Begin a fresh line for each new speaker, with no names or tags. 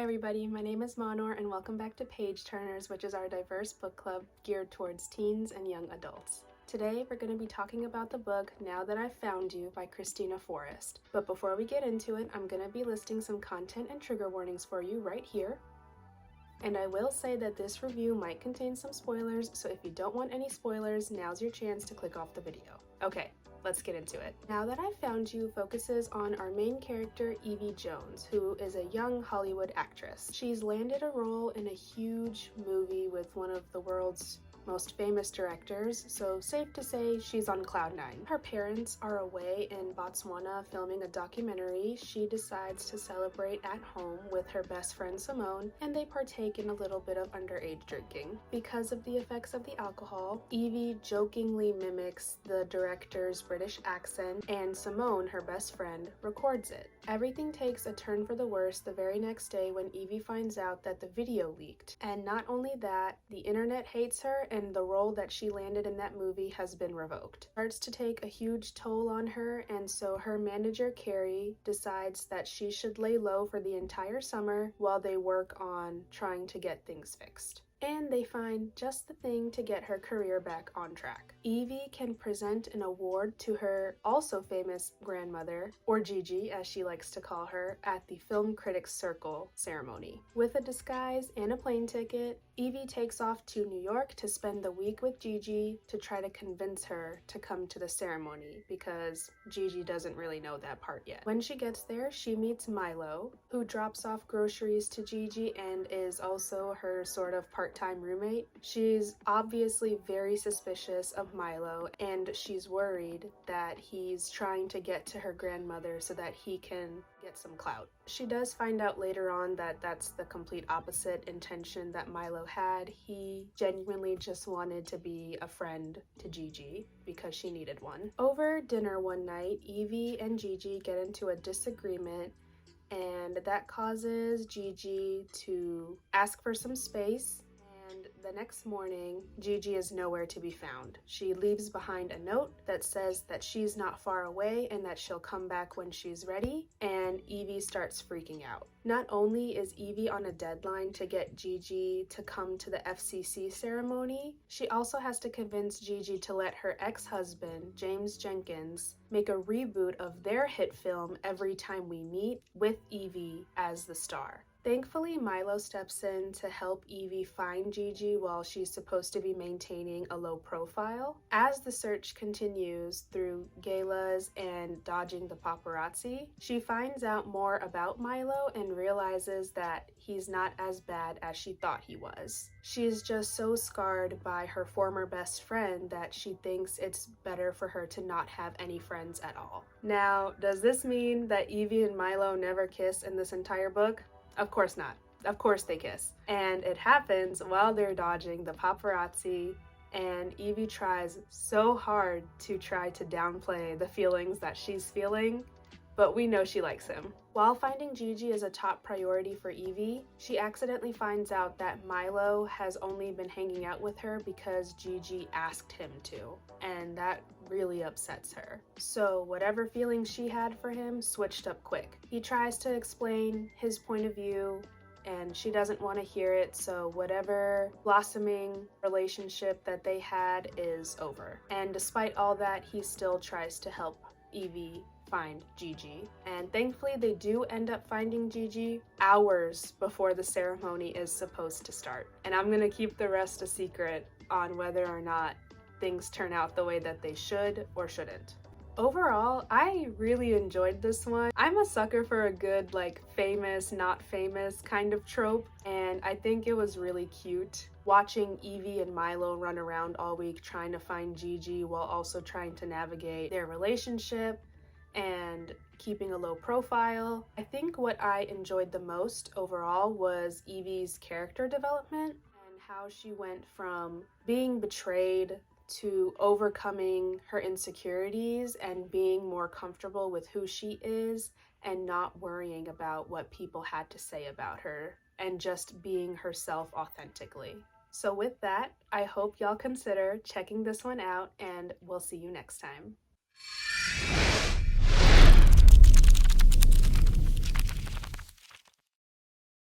Hi everybody, my name is Manor and welcome back to Page Turners, which is our diverse book club geared towards teens and young adults. Today we're going to be talking about the book Now That I've Found You by Kristina Forest. But before we get into it, I'm going to be listing some content and trigger warnings for you right here. And I will say that this review might contain some spoilers, so if you don't want any spoilers, now's your chance to click off the video. Okay, let's get into it. Now That I've Found You focuses on our main character, Evie Jones, who is a young Hollywood actress. She's landed a role in a huge movie with one of the world's most famous directors, so safe to say she's on cloud nine. Her parents are away in Botswana filming a documentary. She decides to celebrate at home with her best friend Simone, and they partake in a little bit of underage drinking. Because of the effects of the alcohol, Evie jokingly mimics the director's British accent, and Simone, her best friend, records it. Everything takes a turn for the worse the very next day when Evie finds out that the video leaked. And not only that, the internet hates her and the role that she landed in that movie has been revoked. It starts to take a huge toll on her, and so her manager, Carrie, decides that she should lay low for the entire summer while they work on trying to get things fixed. And they find just the thing to get her career back on track. Evie can present an award to her also famous grandmother, or Gigi as she likes to call her, at the Film Critics Circle ceremony. With a disguise and a plane ticket, Evie takes off to New York to spend the week with Gigi to try to convince her to come to the ceremony, because Gigi doesn't really know that part yet. When she gets there, she meets Milo, who drops off groceries to Gigi and is also her sort of part-time roommate. She's obviously very suspicious of Milo, and she's worried that he's trying to get to her grandmother so that he can get some clout. She does find out later on that that's the complete opposite intention that Milo had. He genuinely just wanted to be a friend to Gigi because she needed one. Over dinner one night, Evie and Gigi get into a disagreement, and that causes Gigi to ask for some space. And the next morning, Gigi is nowhere to be found. She leaves behind a note that says that she's not far away and that she'll come back when she's ready, and Evie starts freaking out. Not only is Evie on a deadline to get Gigi to come to the FCC ceremony, she also has to convince Gigi to let her ex-husband, James Jenkins, make a reboot of their hit film Every Time We Meet with Evie as the star. Thankfully, Milo steps in to help Evie find Gigi while she's supposed to be maintaining a low profile. As the search continues through galas and dodging the paparazzi, she finds out more about Milo and realizes that he's not as bad as she thought he was. She's just so scarred by her former best friend that she thinks it's better for her to not have any friends at all. Now, does this mean that Evie and Milo never kiss in this entire book? Of course not. Of course they kiss. And it happens while they're dodging the paparazzi, and Evie tries so hard to try to downplay the feelings that she's feeling, but we know she likes him. While finding Gigi is a top priority for Evie, she accidentally finds out that Milo has only been hanging out with her because Gigi asked him to, and that really upsets her. So whatever feelings she had for him switched up quick. He tries to explain his point of view, and she doesn't want to hear it, so whatever blossoming relationship that they had is over. And despite all that, he still tries to help Evie find Gigi, and thankfully they do end up finding Gigi hours before the ceremony is supposed to start. And I'm gonna keep the rest a secret on whether or not things turn out the way that they should or shouldn't. Overall, I really enjoyed this one. I'm a sucker for a good, like, famous, not famous kind of trope, and I think it was really cute watching Evie and Milo run around all week trying to find Gigi while also trying to navigate their relationship and keeping a low profile. I think what I enjoyed the most overall was Evie's character development and how she went from being betrayed to overcoming her insecurities and being more comfortable with who she is and not worrying about what people had to say about her and just being herself authentically. So with that, I hope y'all consider checking this one out, and we'll see you next time.